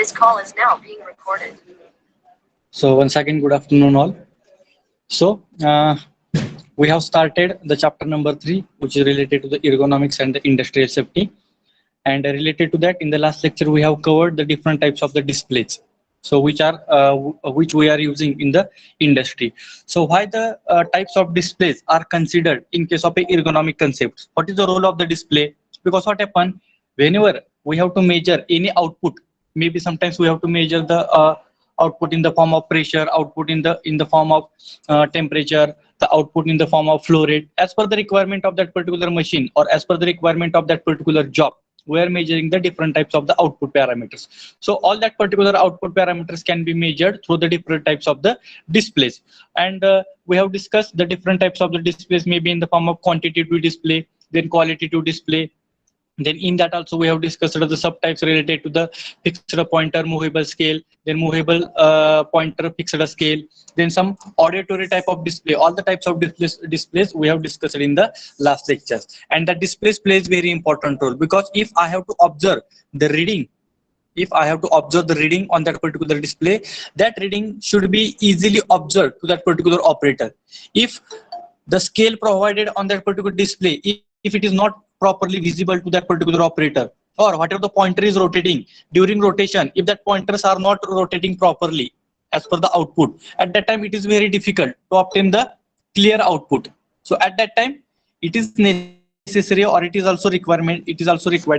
This call is now being recorded. So once again, good afternoon all. So we have started the chapter number 3, which is related to the ergonomics and the industrial safety. And related to that, in the last lecture, we have covered the different types of the displays. So which we are using in the industry. So why the types of displays are considered in case of a ergonomic concepts? What is the role of the display? Because what happen whenever we have to measure any output, maybe sometimes we have to measure the output in the form of pressure, output in the form of temperature, the output in the form of flow rate, as per the requirement of that particular machine or as per the requirement of that particular job. We are measuring the different types of the output parameters. So all that particular output parameters can be measured through the different types of the displays. And we have discussed the different types of the displays, maybe in the form of quantitative display, then qualitative display. Then in that also we have discussed the subtypes related to the fixed pointer movable scale, then movable pointer fixed scale, then some auditory type of display. All the types of displays we have discussed in the last lectures. And that displays plays very important role, because if I have to observe the reading, if I have to observe the reading on that particular display, that reading should be easily observed to that particular operator. If the scale provided on that particular display, if it is not properly visible to that particular operator, or whatever the pointer is rotating, during rotation, if that pointers are not rotating properly as per the output, at that time it is very difficult to obtain the clear output. So at that time it is necessary, or it is also required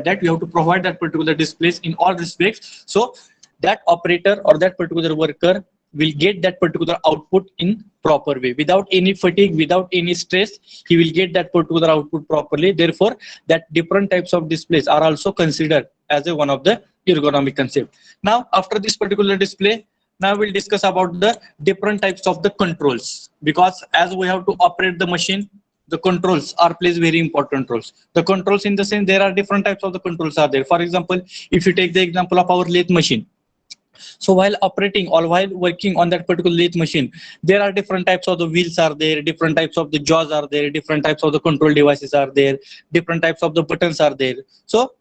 that we have to provide that particular displays in all respects, so that operator or that particular worker will get that particular output in proper way, without any fatigue, without any stress. He will get that particular output properly. Therefore, that different types of displays are also considered as one of the ergonomic concept. Now, after this particular display, now we'll discuss about the different types of the controls, because as we have to operate the machine, the controls are plays very important roles. The controls, in the sense, there are different types of the controls are there. For example, if you take the example of our lathe machine, so while operating or while working on that particular lathe machine, there are different types of the wheels are there, different types of the jaws are there, different types of the control devices are there, different types of the buttons are there. So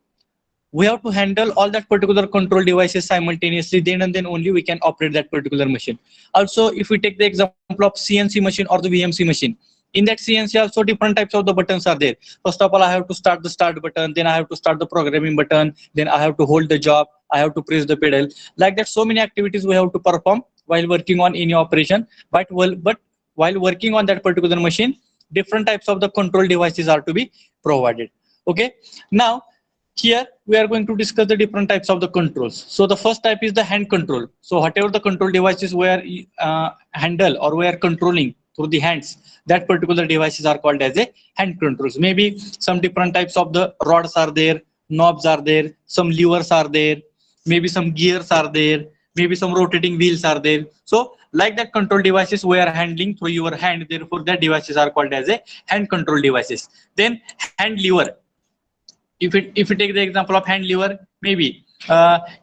we have to handle all that particular control devices simultaneously, then and then only we can operate that particular machine. Also, if we take the example of CNC machine or the VMC machine, in that CNC also different types of the buttons are there. First of all, I have to start the start button, then I have to start the programming button, then I have to hold the job, I have to press the pedal. Like that, so many activities we have to perform while working on any operation. But while working on that particular machine, different types of the control devices are to be provided. Okay. Now, here we are going to discuss the different types of the controls. So the first type is the hand control. So whatever the control devices we are handle or we are controlling through the hands, that particular devices are called as a hand controls. Maybe some different types of the rods are there, knobs are there, some levers are there, maybe some gears are there, maybe some rotating wheels are there. So like that control devices we are handling through your hand, therefore that devices are called as a hand control devices. Then hand lever. If you take the example of hand lever, maybe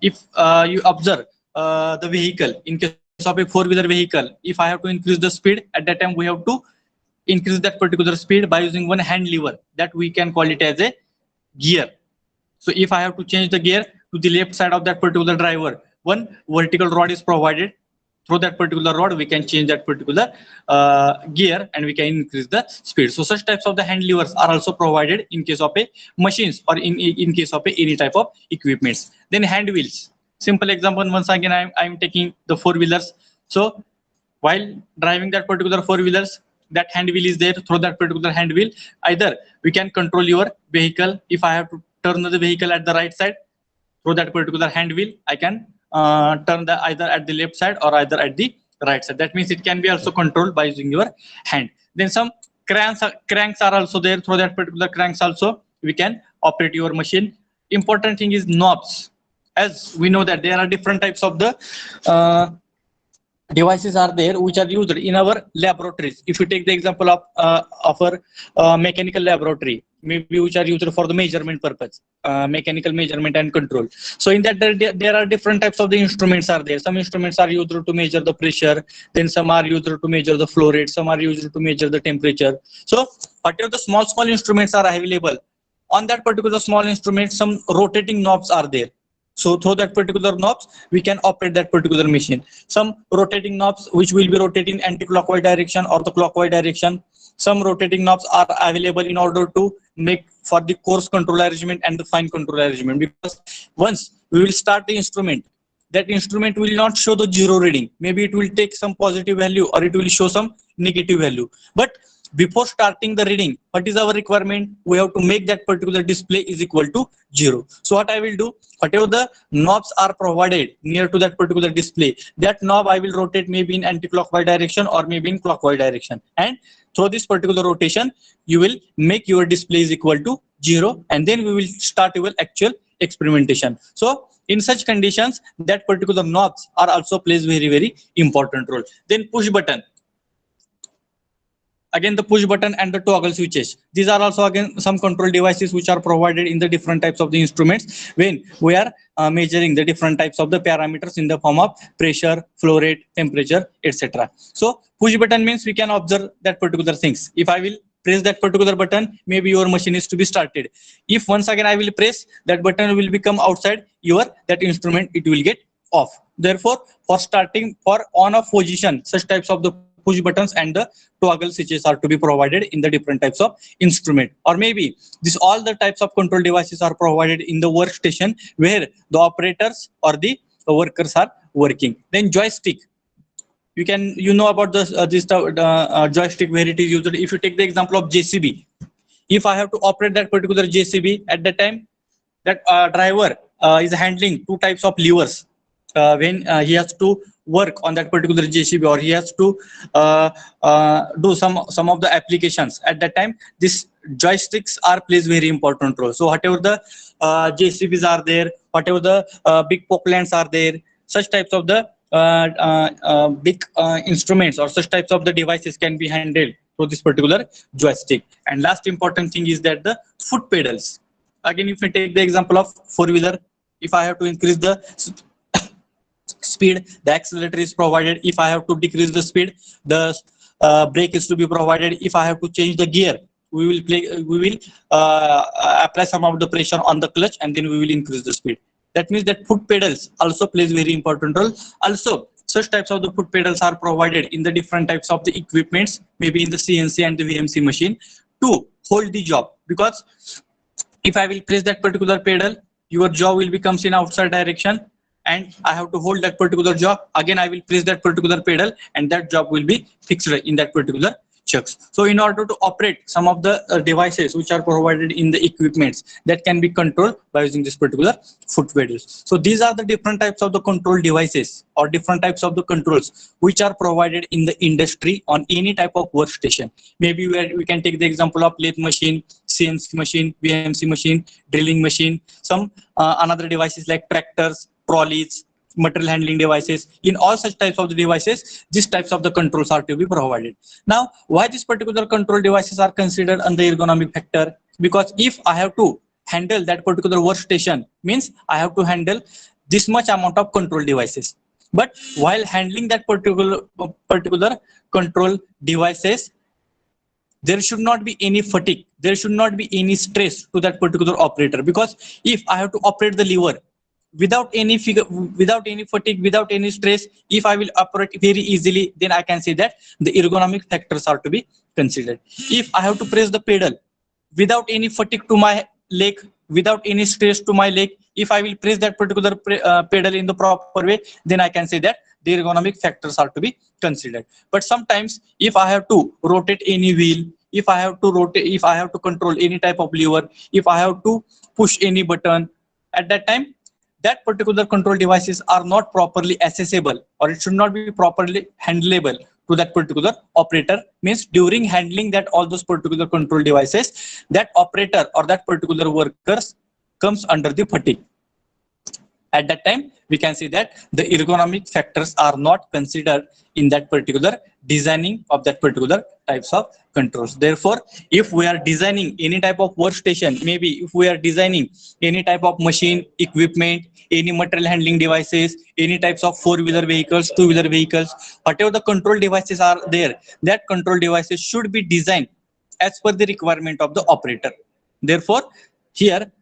if you observe the vehicle, in case of a four-wheeler vehicle, if I have to increase the speed, at that time we have to increase that particular speed by using one hand lever, that we can call it as a gear. So if I have to change the gear to the left side of that particular driver, one vertical rod is provided. Through that particular rod, we can change that particular gear and we can increase the speed. So such types of the hand levers are also provided in case of a machines or in case of any type of equipments. Then hand wheels. Simple example, once again, I'm taking the four-wheelers. So while driving that particular four-wheelers, that hand wheel is there. Through that particular hand wheel, either we can control your vehicle. If I have to turn the vehicle at the right side, through that particular hand wheel, I can turn the either at the left side or either at the right side. That means it can be also controlled by using your hand. Then some cranks are also there. Through that particular cranks also we can operate your machine. Important thing is knobs. As we know that there are different types of the devices are there which are used in our laboratories. If you take the example of our mechanical laboratory, maybe which are used for the measurement purpose, mechanical measurement and control. So in that there are different types of the instruments are there. Some instruments are used to measure the pressure, then some are used to measure the flow rate, some are used to measure the temperature. So whatever the small instruments are available, on that particular small instrument, some rotating knobs are there. So through that particular knobs, we can operate that particular machine. Some rotating knobs which will be rotating anti-clockwise direction or the clockwise direction. Some rotating knobs are available in order to make for the coarse control arrangement and the fine control arrangement, because once we will start the instrument, that instrument will not show the zero reading. Maybe it will take some positive value or it will show some negative value. But before starting the reading, what is our requirement? We have to make that particular display is equal to 0. So what I will do, whatever the knobs are provided near to that particular display, that knob I will rotate maybe in anti-clockwise direction or maybe in clockwise direction. And through this particular rotation, you will make your display is equal to 0, and then we will start your actual experimentation. So in such conditions, that particular knobs are also plays very important role. Then push button. Again, the push button and the toggle switches. These are also again some control devices which are provided in the different types of the instruments when we are measuring the different types of the parameters in the form of pressure, flow rate, temperature, etc. So push button means we can observe that particular things. If I will press that particular button, maybe your machine is to be started. If once again I will press, that button will become outside your that instrument, it will get off. Therefore, for starting for on off position, such types of the push buttons and the toggle switches are to be provided in the different types of instrument. Or maybe this all the types of control devices are provided in the workstation where the operators or the workers are working. Then joystick. You know about this joystick where it is used. If you take the example of JCB, if I have to operate that particular JCB, at that time that driver is handling two types of levers when he has to work on that particular JCB, or he has to do some of the applications. At that time, these joysticks are plays very important role. So whatever the JCBs are there, whatever the big pokelands are there, such types of the big instruments or such types of the devices can be handled through this particular joystick. And last important thing is that the foot pedals. Again, if we take the example of four-wheeler, if I have to increase the speed, the accelerator is provided. If I have to decrease the speed, the brake is to be provided. If I have to change the gear, we will apply some of the pressure on the clutch, and then we will increase the speed. That means that foot pedals also plays very important role. Also, such types of the foot pedals are provided in the different types of the equipments, maybe in the CNC and the VMC machine, to hold the job. Because if I will press that particular pedal, your jaw will become in outside direction, and I have to hold that particular job. Again, I will press that particular pedal, and that job will be fixed in that particular chucks. So in order to operate some of the devices which are provided in the equipments, that can be controlled by using this particular foot pedals. So these are the different types of the control devices or different types of the controls which are provided in the industry on any type of workstation. Maybe we can take the example of lathe machine, CNC machine, VMC machine, drilling machine, some another devices like tractors, trolleys, material handling devices. In all such types of the devices, these types of the controls are to be provided. Now, why these particular control devices are considered under ergonomic factor? Because if I have to handle that particular workstation, means I have to handle this much amount of control devices. But while handling that particular control devices, there should not be any fatigue. There should not be any stress to that particular operator. Because if I have to operate the lever without any fatigue, without any stress, if I will operate very easily, then I can say that the ergonomic factors are to be considered. If I have to press the pedal without any fatigue to my leg, without any stress to my leg, if I will press that particular pedal in the proper way, then I can say that the ergonomic factors are to be considered. But sometimes if I have to rotate any wheel, if I have to control any type of lever, if I have to push any button, at that time that particular control devices are not properly accessible, or it should not be properly handleable to that particular operator. Means during handling that all those particular control devices, that operator or that particular workers comes under the fatigue. At that time, we can see that the ergonomic factors are not considered in that particular designing of that particular types of controls. Therefore, if we are designing any type of workstation, maybe if we are designing any type of machine, equipment, any material handling devices, any types of four-wheeler vehicles, two-wheeler vehicles, whatever the control devices are there, that control devices should be designed as per the requirement of the operator. Therefore, here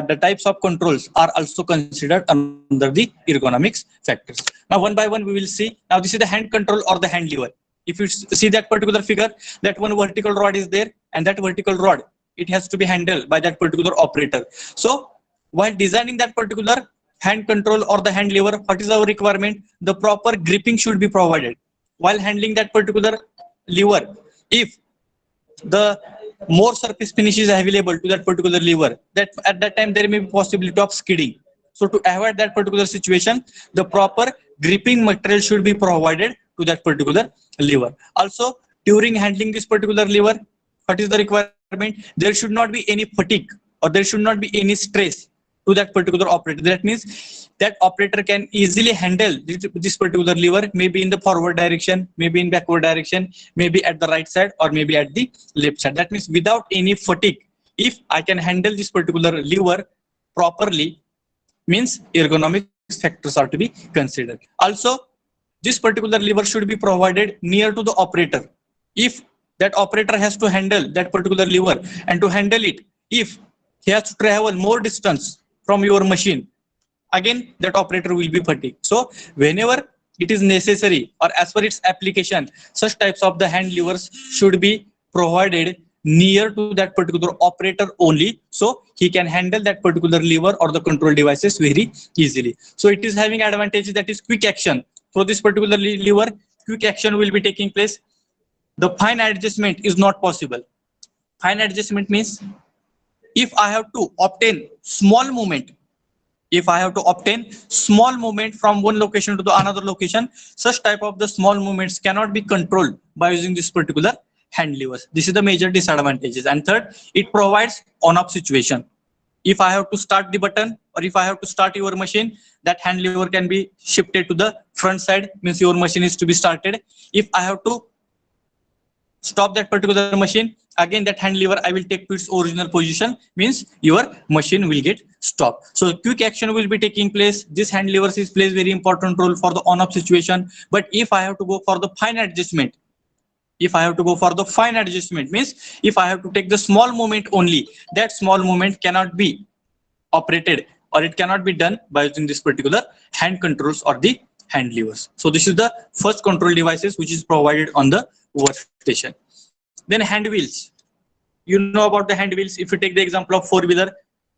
the types of controls are also considered under the ergonomics factors. Now, one by one, we will see. Now, this is the hand control or the hand lever. If you see that particular figure, that one vertical rod is there, and that vertical rod, it has to be handled by that particular operator. So, while designing that particular hand control or the hand lever, what is our requirement? The proper gripping should be provided. While handling that particular lever, if the more surface finish is available to that particular lever, that at that time there may be possibility of skidding. So to avoid that particular situation, the proper gripping material should be provided to that particular lever. Also, during handling this particular lever, what is the requirement? There should not be any fatigue or there should not be any stress to that particular operator. That means that operator can easily handle this particular lever, maybe in the forward direction, maybe in backward direction, maybe at the right side or maybe at the left side. That means without any fatigue, if I can handle this particular lever properly, means ergonomic factors are to be considered. Also, this particular lever should be provided near to the operator. If that operator has to handle that particular lever, and to handle it, if he has to travel more distance from your machine, again that operator will be fatigued. So whenever it is necessary or as per its application, such types of the hand levers should be provided near to that particular operator only, so he can handle that particular lever or the control devices very easily. So it is having advantages, that is quick action. So this particular lever, quick action will be taking place. The fine adjustment is not possible. Fine adjustment means if I have to obtain small movement, from one location to the another location, such type of the small movements cannot be controlled by using this particular hand levers. This is the major disadvantages. And third, it provides on-off situation. If I have to start the button or if I have to start your machine, that hand lever can be shifted to the front side, means your machine is to be started. If I have to stop that particular machine, again that hand lever I will take to its original position, means your machine will get stopped. So quick action will be taking place. This hand lever plays very important role for the on-off situation. But if I have to go for the fine adjustment, means if I have to take the small movement only, that small movement cannot be operated or it cannot be done by using this particular hand controls or the hand levers. So this is the first control devices which is provided on the workstation. Then hand wheels. You know about the hand wheels. If you take the example of four-wheeler,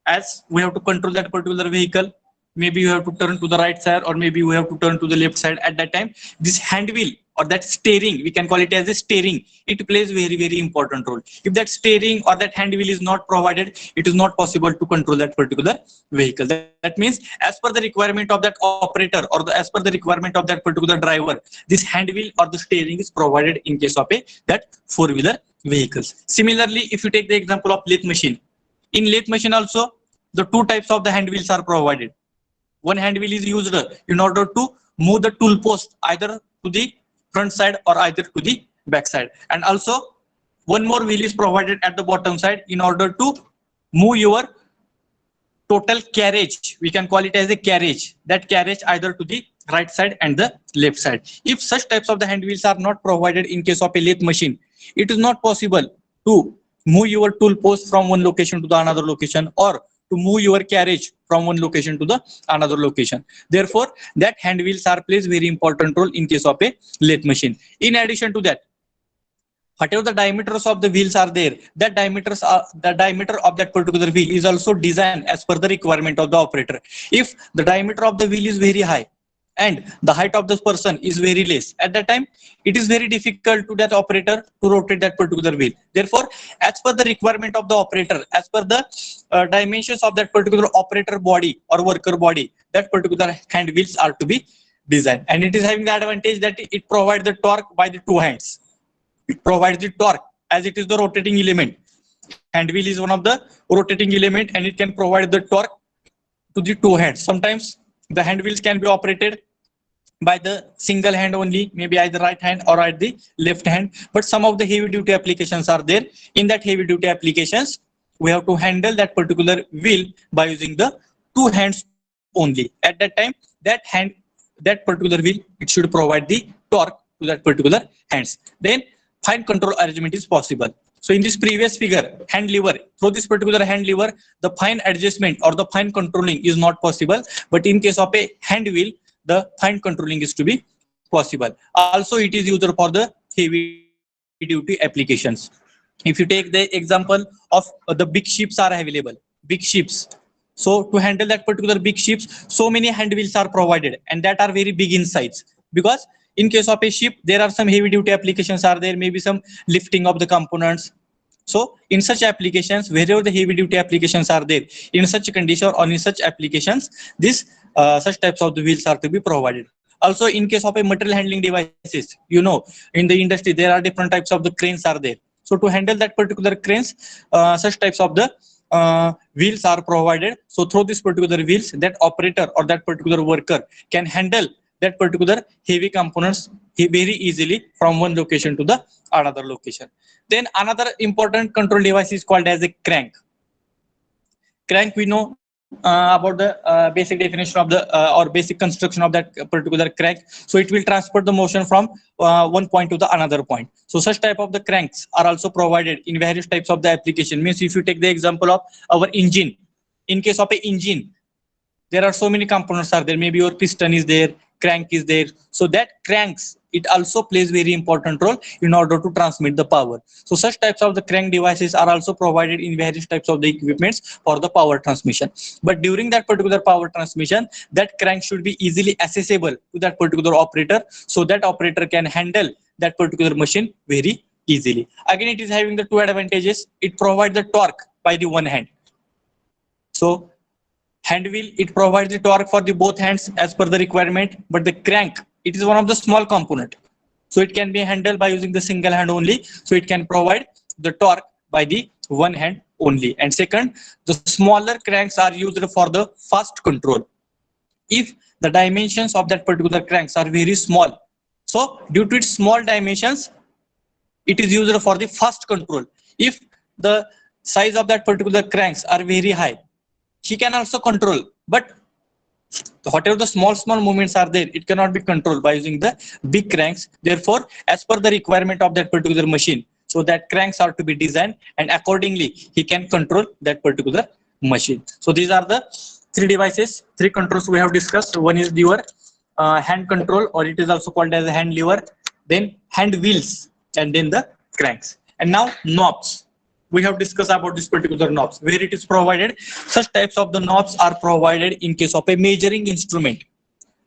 as we have to control that particular vehicle, maybe you have to turn to the right side or maybe you have to turn to the left side. At that time, this hand wheel or that steering, we can call it as a steering, it plays very, very important role. If that steering or that hand wheel is not provided, it is not possible to control that particular vehicle. That means as per the requirement of that operator or as per the requirement of that particular driver, this hand wheel or the steering is provided in case of that four-wheeler vehicles. Similarly, if you take the example of lathe machine, in lathe machine also, the two types of the hand wheels are provided. One hand wheel is used in order to move the tool post either to the front side or either to the back side, and also one more wheel is provided at the bottom side in order to move your total carriage. We can call it as a carriage, that carriage either to the right side and the left side. If such types of the hand wheels are not provided in case of a lathe machine, it is not possible to move your tool post from one location to the another location or to move your carriage from one location to the another location. Therefore, that hand wheels are plays very important role in case of a lathe machine. In addition to that, whatever the diameters of the wheels are there, the diameter of that particular wheel is also designed as per the requirement of the operator. If the diameter of the wheel is very high and the height of this person is very less, at that time it is very difficult to that operator to rotate that particular wheel. Therefore, as per the requirement of the operator, as per the dimensions of that particular operator body or worker body, that particular hand wheels are to be designed. And it is having the advantage that it provides the torque by the two hands. It provides the torque as it is the rotating element. Hand wheel is one of the rotating element and it can provide the torque to the two hands. Sometimes the hand wheels can be operated by the single hand only, maybe either right hand or at the left hand. But some of the heavy duty applications are there. In that heavy duty applications, we have to handle that particular wheel by using the two hands only. At that time, that particular wheel, it should provide the torque to that particular hands. Then fine control arrangement is possible. So in this previous figure, hand lever, through this particular hand lever, the fine adjustment or the fine controlling is not possible. But in case of a hand wheel, the fine controlling is to be possible. Also, it is used for the heavy duty applications. If you take the example of the big ships are available, big ships. So to handle that particular big ships, so many hand wheels are provided, and that are very big in size. Because in case of a ship, there are some heavy duty applications are there, maybe some lifting of the components. So in such applications, wherever the heavy duty applications are there, in such condition or in such applications, this such types of the wheels are to be provided. Also, in case of a material handling devices, in the industry there are different types of the cranes are there. So to handle that particular cranes, such types of the wheels are provided. So through this particular wheels, that operator or that particular worker can handle that particular heavy components very easily from one location to the another location. Then another important control device is called as a crank. Crank, we know about the basic definition of the or basic construction of that particular crank. So it will transport the motion from one point to the another point. So such type of the cranks are also provided in various types of the application. Means if you take the example of our engine, in case of a engine, there are so many components are there. Maybe your piston is there, crank is there. So that cranks, it also plays very important role in order to transmit the power. So such types of the crank devices are also provided in various types of the equipments for the power transmission. But during that particular power transmission, that crank should be easily accessible to that particular operator, so that operator can handle that particular machine very easily. Again, it is having the two advantages. It provides the torque by the one hand. So hand wheel, it provides the torque for the both hands as per the requirement, but the crank, it is one of the small component, so it can be handled by using the single hand only. So it can provide the torque by the one hand only. And second, the smaller cranks are used for the fast control. If the dimensions of that particular cranks are very small, so due to its small dimensions, it is used for the fast control. If the size of that particular cranks are very high, he can also control, but whatever the small movements are there, it cannot be controlled by using the big cranks. Therefore, as per the requirement of that particular machine, so that cranks are to be designed, and accordingly he can control that particular machine. So these are the three devices, three controls we have discussed. One is your hand control, or it is also called as a hand lever, then hand wheels, and then the cranks. And now knobs. We have discussed about this particular knobs, where it is provided. Such types of the knobs are provided in case of a measuring instrument.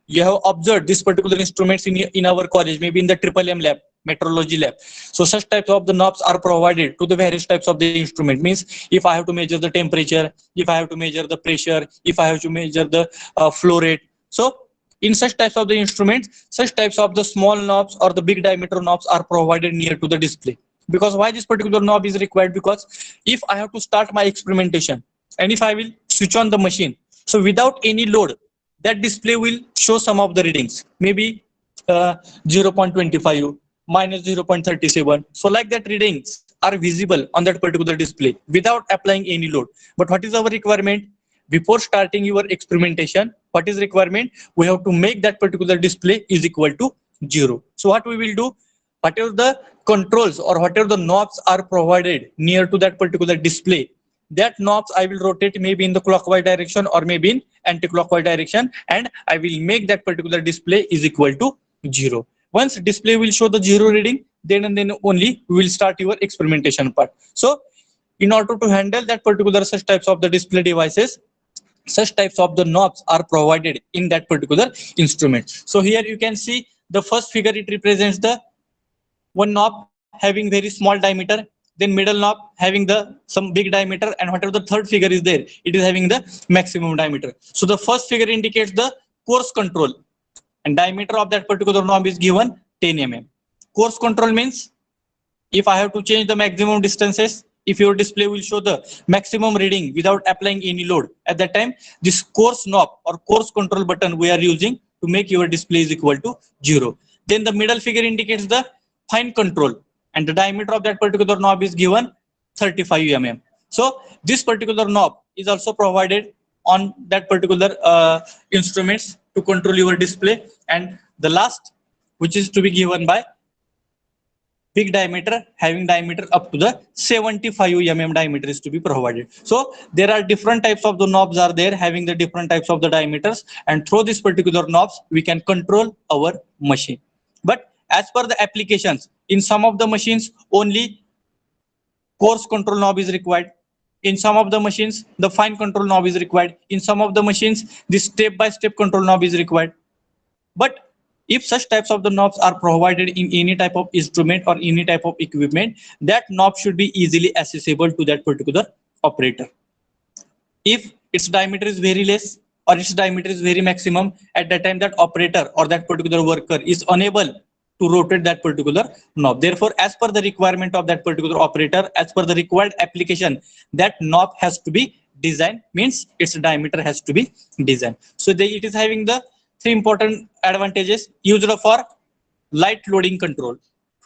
You have observed this particular instruments in our college, maybe in the MMM lab, metrology lab. So such types of the knobs are provided to the various types of the instrument. Means if I have to measure the temperature, if I have to measure the pressure, if I have to measure the flow rate. So in such types of the instruments, such types of the small knobs or the big diameter knobs are provided near to the display. Because why this particular knob is required? Because if I have to start my experimentation, and if I will switch on the machine, so without any load, that display will show some of the readings, maybe 0.25, minus 0.37. So like that readings are visible on that particular display without applying any load. But what is our requirement? Before starting your experimentation, what is requirement? We have to make that particular display is equal to 0. So what we will do? Whatever the controls or whatever the knobs are provided near to that particular display, that knobs I will rotate maybe in the clockwise direction or maybe in anti-clockwise direction, and I will make that particular display is equal to 0. Once display will show the 0 reading, then and then only we will start your experimentation part. So in order to handle that particular such types of the display devices, such types of the knobs are provided in that particular instrument. So here you can see the first figure, it represents the one knob having very small diameter, then middle knob having the some big diameter, and whatever the third figure is there, it is having the maximum diameter. So the first figure indicates the coarse control, and diameter of that particular knob is given 10 mm. Coarse control means if I have to change the maximum distances, if your display will show the maximum reading without applying any load, at that time this coarse knob or coarse control button we are using to make your display is equal to 0. Then the middle figure indicates the fine control, and the diameter of that particular knob is given 35 mm. So this particular knob is also provided on that particular instruments to control your display. And the last, which is to be given by big diameter having diameter up to the 75 mm diameter is to be provided. So there are different types of the knobs are there having the different types of the diameters, and through this particular knobs we can control our machine. But as per the applications, in some of the machines only coarse control knob is required. In some of the machines, the fine control knob is required. In some of the machines, the step-by-step control knob is required. But if such types of the knobs are provided in any type of instrument or any type of equipment, that knob should be easily accessible to that particular operator. If its diameter is very less or its diameter is very maximum, at that time that operator or that particular worker is unable to rotate that particular knob. Therefore, as per the requirement of that particular operator, as per the required application, that knob has to be designed, means its diameter has to be designed. So it is having the three important advantages: used for light loading control.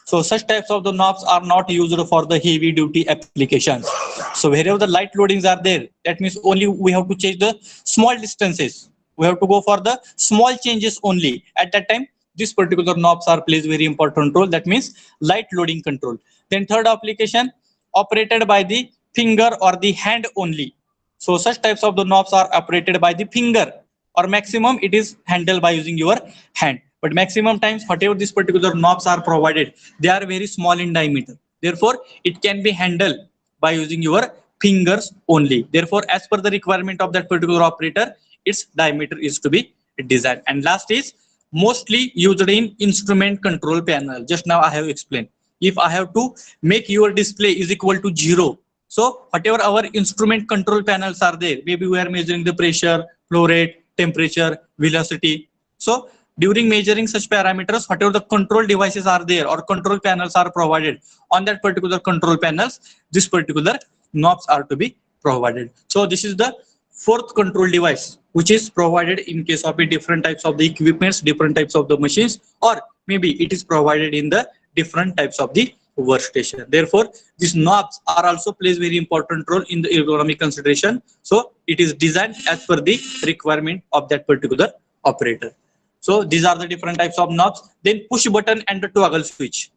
So such types of the knobs are not used for the heavy duty applications. So wherever the light loadings are there, that means only we have to change the small distances. We have to go for the small changes only. At that time, this particular knobs are plays very important role. That means light loading control. Then third application, operated by the finger or the hand only. So such types of the knobs are operated by the finger, or maximum it is handled by using your hand. But maximum times whatever these particular knobs are provided, they are very small in diameter. Therefore, it can be handled by using your fingers only. Therefore, as per the requirement of that particular operator, its diameter is to be designed. And last is mostly used in instrument control panel. Just now I have explained. If I have to make your display is equal to 0, so whatever our instrument control panels are there, maybe we are measuring the pressure, flow rate, temperature, velocity. So during measuring such parameters, whatever the control devices are there or control panels are provided on that particular control panels, this particular knobs are to be provided. So this is the fourth control device which is provided in case of a different types of the equipments, different types of the machines, or maybe it is provided in the different types of the workstation. Therefore, these knobs are also plays very important role in the ergonomic consideration. So it is designed as per the requirement of that particular operator. So these are the different types of knobs. Then push button and the toggle switch.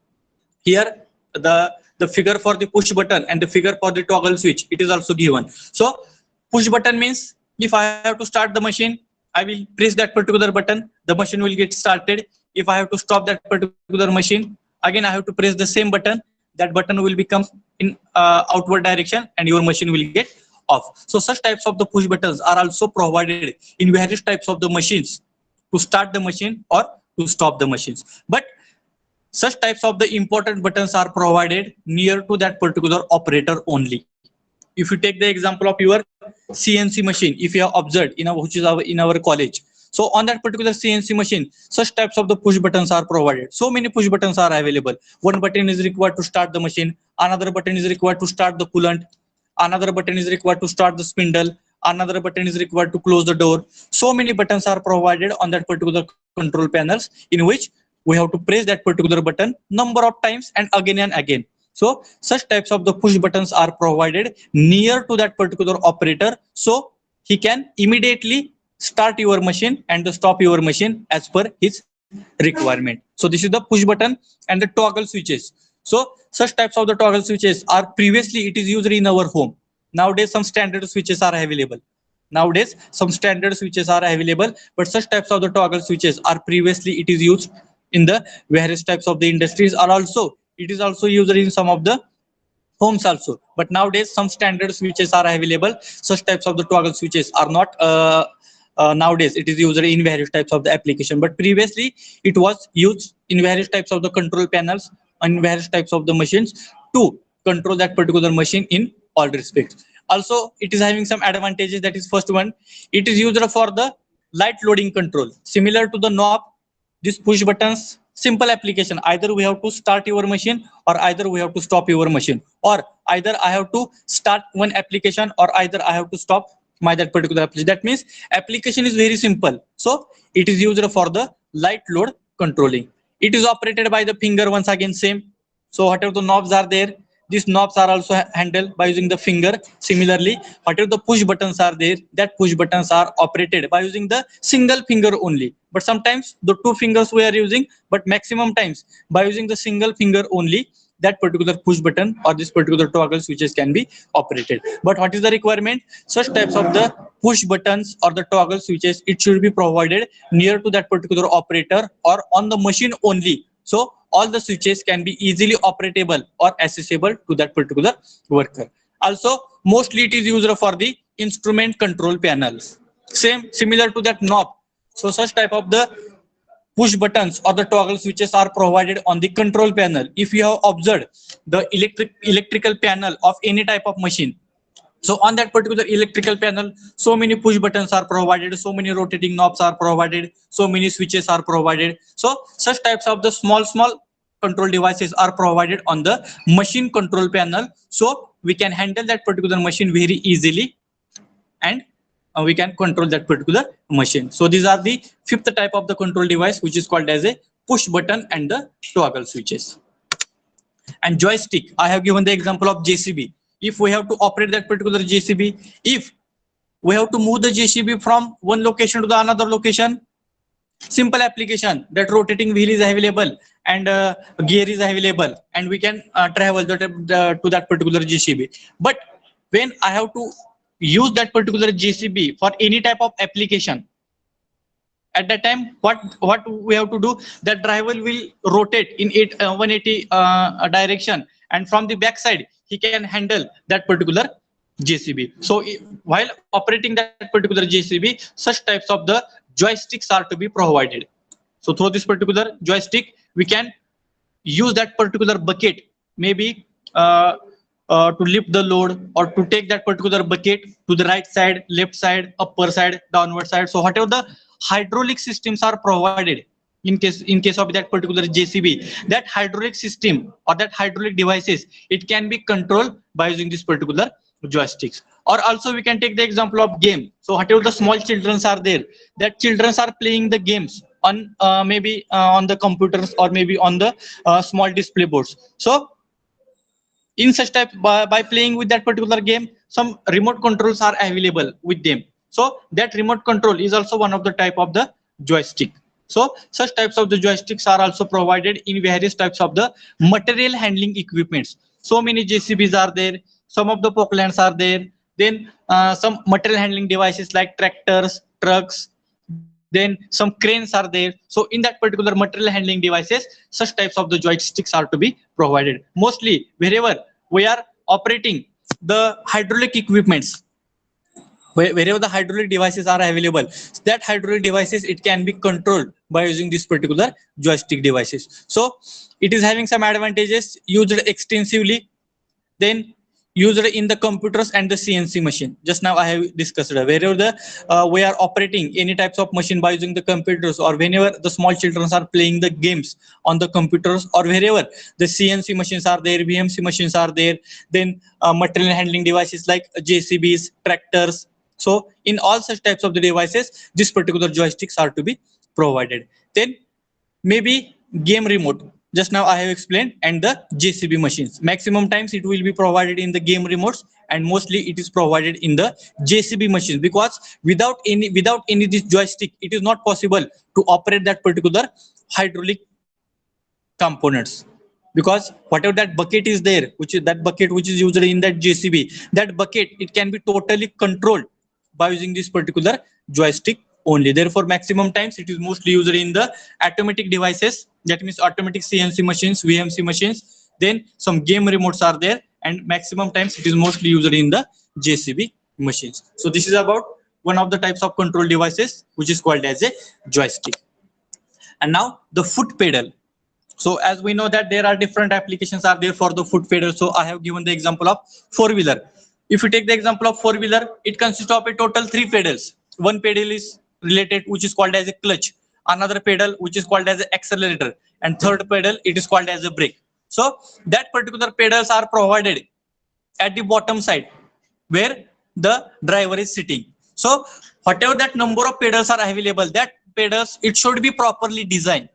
Here the figure for the push button and the figure for the toggle switch, it is also given. So push button means if I have to start the machine, I will press that particular button, the machine will get started. If I have to stop that particular machine, again I have to press the same button, that button will become in outward direction and your machine will get off. So such types of the push buttons are also provided in various types of the machines to start the machine or to stop the machines. But such types of the important buttons are provided near to that particular operator only. If you take the example of your CNC machine, if you have observed which is in our college, so on that particular CNC machine, such types of the push buttons are provided. So many push buttons are available. One button is required to start the machine, another button is required to start the coolant, another button is required to start the spindle, another button is required to close the door. So many buttons are provided on that particular control panels, in which we have to press that particular button number of times and again. So such types of the push buttons are provided near to that particular operator, so he can immediately start your machine and stop your machine as per his requirement. So this is the push button and the toggle switches. So such types of the toggle switches are previously it is used in our home. Nowadays some standard switches are available. But such types of the toggle switches are previously it is used in the various types of the industries, are also it is also used in some of the homes also. But nowadays some standard switches are available. Such types of the toggle switches are not nowadays it is used in various types of the application, but previously it was used in various types of the control panels and various types of the machines to control that particular machine in all respects. Also it is having some advantages. That is, first one, it is used for the light loading control. Similar to the knob, this push buttons, simple application, either we have to start your machine or either we have to stop your machine, or either I have to start one application or either I have to stop my that particular application. That means application is very simple. So it is used for the light load controlling. It is operated by the finger, once again same. So whatever the knobs are there, these knobs are also handled by using the finger. Similarly, whatever the push buttons are there, that push buttons are operated by using the single finger only. But sometimes the two fingers we are using, but maximum times by using the single finger only, that particular push button or this particular toggle switches can be operated. But what is the requirement? Such types of the push buttons or the toggle switches, it should be provided near to that particular operator or on the machine only. So all the switches can be easily operatable or accessible to that particular worker. Also, mostly it is used for the instrument control panels. Similar to that knob. So such type of the push buttons or the toggle switches are provided on the control panel. If you have observed the electrical panel of any type of machine, so on that particular electrical panel, so many push buttons are provided, so many rotating knobs are provided, so many switches are provided. So such types of the small control devices are provided on the machine control panel. So we can handle that particular machine very easily, and we can control that particular machine. So these are the fifth type of the control device, which is called as a push button and the toggle switches. And joystick, I have given the example of JCB. If we have to operate that particular JCB, if we have to move the JCB from one location to the another location, simple application, that rotating wheel is available and gear is available, and we can travel to that particular JCB. But when I have to use that particular JCB for any type of application, at that time what we have to do, that driver will rotate in 180 direction, and from the back side he can handle that particular JCB. So while operating that particular JCB, such types of the joysticks are to be provided. So through this particular joystick, we can use that particular bucket, maybe to lift the load or to take that particular bucket to the right side, left side, upper side, downward side. So whatever the hydraulic systems are provided in case of that particular JCB, that hydraulic system or that hydraulic devices, it can be controlled by using this particular joysticks. Or also we can take the example of game. So whatever the small children are there, that children are playing the games on maybe on the computers or maybe on the small display boards. So in such type, by playing with that particular game, some remote controls are available with them. So that remote control is also one of the type of the joystick. So such types of the joysticks are also provided in various types of the material handling equipments. So many JCBs are there, some of the pokelands are there, then some material handling devices like tractors, trucks, then some cranes are there. So in that particular material handling devices, such types of the joysticks are to be provided. Mostly wherever we are operating the hydraulic equipments, wherever the hydraulic devices are available, that hydraulic devices, it can be controlled by using this particular joystick devices. So it is having some advantages, used extensively, then used in the computers and the CNC machine. Just now I have discussed wherever the we are operating any types of machine by using the computers, or whenever the small children are playing the games on the computers, or wherever the CNC machines are there, VMC machines are there, then material handling devices like JCBs, tractors. So in all such types of the devices, this particular joysticks are to be provided. Then maybe game remote, just now I have explained, and the JCB machines. Maximum times it will be provided in the game remotes, and mostly it is provided in the JCB machines, because without any this joystick, it is not possible to operate that particular hydraulic components. Because whatever that bucket is there, which is that bucket which is used in that JCB, that bucket, it can be totally controlled by using this particular joystick only. Therefore, maximum times it is mostly used in the automatic devices, that means automatic CNC machines, VMC machines, then some game remotes are there, and maximum times it is mostly used in the JCB machines. So this is about one of the types of control devices, which is called as a joystick. And now the foot pedal. So as we know that there are different applications are there for the foot pedal. So I have given the example of four-wheeler. If you take the example of four-wheeler, it consists of a total 3 pedals. One pedal is related, which is called as a clutch, another pedal which is called as an accelerator, and third pedal, it is called as a brake. So that particular pedals are provided at the bottom side where the driver is sitting. So whatever that number of pedals are available, that pedals, it should be properly designed,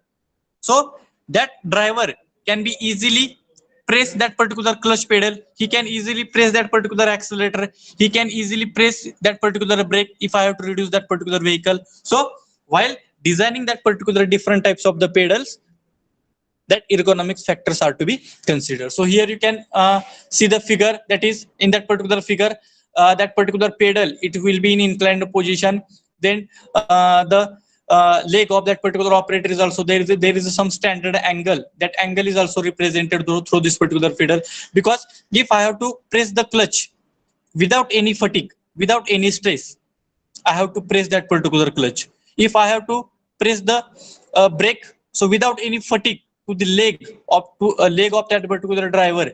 so that driver can be easily press that particular clutch pedal, he can easily press that particular accelerator, he can easily press that particular brake if I have to reduce that particular vehicle. So while designing that particular different types of the pedals, that ergonomics factors are to be considered. So here you can see the figure, that is in that particular figure, that particular pedal, it will be in inclined position. Then the leg of that particular operator is also there is some standard angle. That angle is also represented through this particular pedal, because if I have to press the clutch without any fatigue, without any stress, I have to press that particular clutch. If I have to press the brake, so without any fatigue to the leg of that particular driver,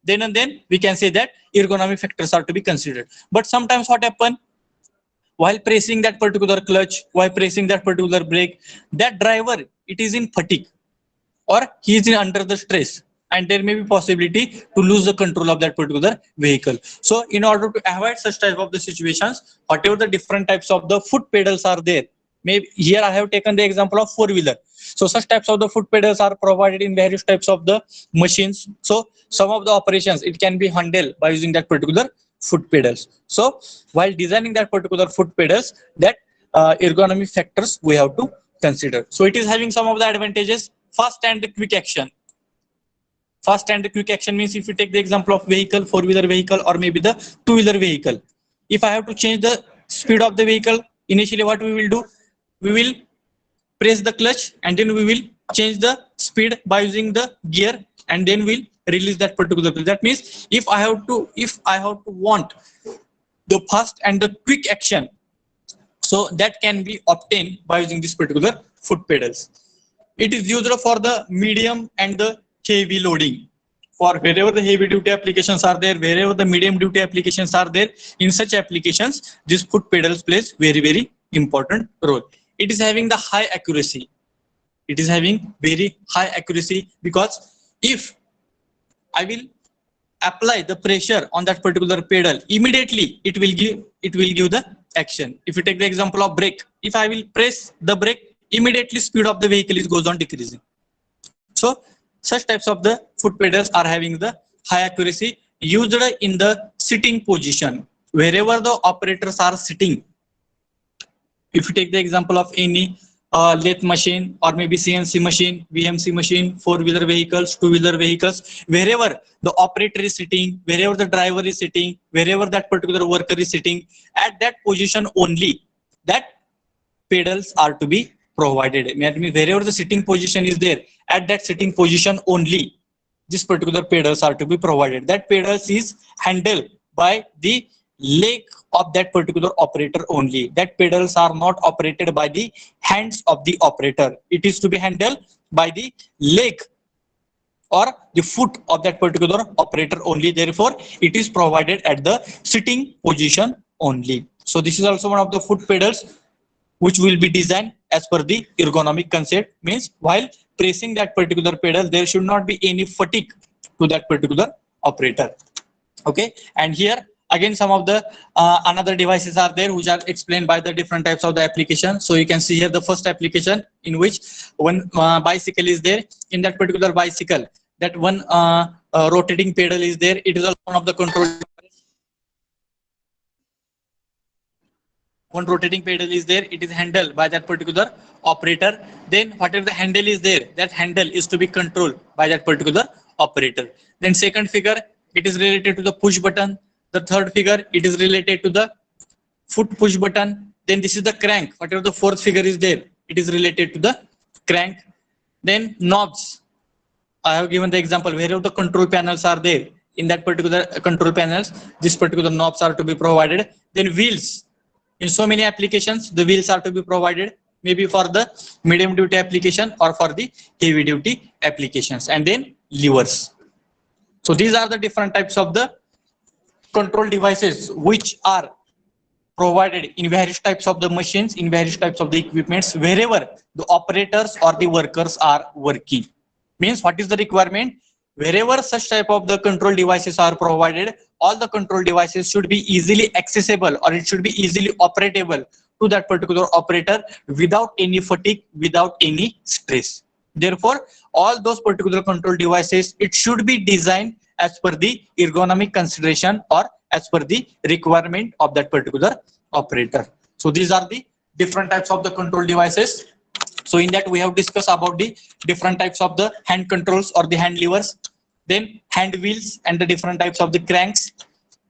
then and then we can say that ergonomic factors are to be considered. But sometimes what happen, while pressing that particular clutch, while pressing that particular brake, that driver, it is in fatigue, or he is under the stress, and there may be possibility to lose the control of that particular vehicle. So in order to avoid such type of the situations, whatever the different types of the foot pedals are there, maybe here I have taken the example of four-wheeler. So such types of the foot pedals are provided in various types of the machines. So some of the operations, it can be handled by using that particular foot pedals. So while designing that particular foot pedals, that ergonomic factors we have to consider. So it is having some of the advantages. Fast and quick action. Fast and quick action means, if you take the example of vehicle, four-wheeler vehicle, or maybe the two-wheeler vehicle, if I have to change the speed of the vehicle, initially what we will do, we will press the clutch and then we will change the speed by using the gear, and then we'll release that particular clutch. That means if I have to want the fast and the quick action, so that can be obtained by using this particular foot pedals. It is used for the medium and the heavy loading. For wherever the heavy duty applications are there, wherever the medium duty applications are there, in such applications, this foot pedals plays very, very important role. It is having the high accuracy. It is having very high accuracy, because if I will apply the pressure on that particular pedal, immediately it will give the action. If you take the example of brake, if I will press the brake, immediately speed of the vehicle goes on decreasing. So such types of the foot pedals are having the high accuracy, used in the sitting position, wherever the operators are sitting. If you take the example of any lathe machine, or maybe CNC machine, VMC machine, four-wheeler vehicles, two-wheeler vehicles, wherever the operator is sitting, wherever the driver is sitting, wherever that particular worker is sitting, at that position only, that pedals are to be provided. Wherever the sitting position is there, at that sitting position only, this particular pedals are to be provided. That pedals is handled by the leg of that particular operator only. That pedals are not operated by the hands of the operator. It is to be handled by the leg or the foot of that particular operator only. Therefore, it is provided at the sitting position only. So this is also one of the foot pedals which will be designed as per the ergonomic concept. Means while pressing that particular pedal, there should not be any fatigue to that particular operator. Okay, and here again some of the another devices are there which are explained by the different types of the application. So you can see here the first application, in which one bicycle is there. In that particular bicycle, that one rotating pedal is there. It is also one of the control. One rotating pedal is there. It is handled by that particular operator. Then whatever the handle is there, that handle is to be controlled by that particular operator. Then second figure, it is related to the push button. The third figure, it is related to the foot push button. Then this is the crank. Whatever the fourth figure is there, it is related to the crank. Then knobs. I have given the example, wherever the control panels are there, in that particular control panels, this particular knobs are to be provided. Then wheels. In so many applications, the wheels are to be provided, maybe for the medium duty application or for the heavy duty applications. And then levers. So these are the different types of the control devices which are provided in various types of the machines, in various types of the equipments, wherever the operators or the workers are working. Means what is the requirement? Wherever such type of the control devices are provided, all the control devices should be easily accessible, or it should be easily operatable to that particular operator without any fatigue, without any stress. Therefore, all those particular control devices, it should be designed as per the ergonomic consideration or as per the requirement of that particular operator. So these are the different types of the control devices. So in that we have discussed about the different types of the hand controls or the hand levers, then hand wheels and the different types of the cranks,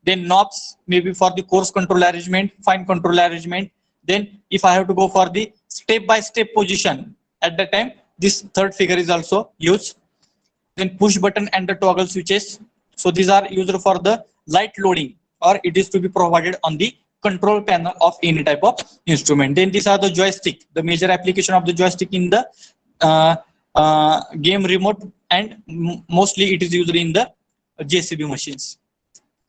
then knobs, maybe for the coarse control arrangement, fine control arrangement. Then if I have to go for the step-by-step position, at that time, this third figure is also used. Then push button and the toggle switches. So these are used for the light loading, or it is to be provided on the control panel of any type of instrument. Then these are the joystick, the major application of the joystick in the game remote, and mostly it is used in the JCB machines.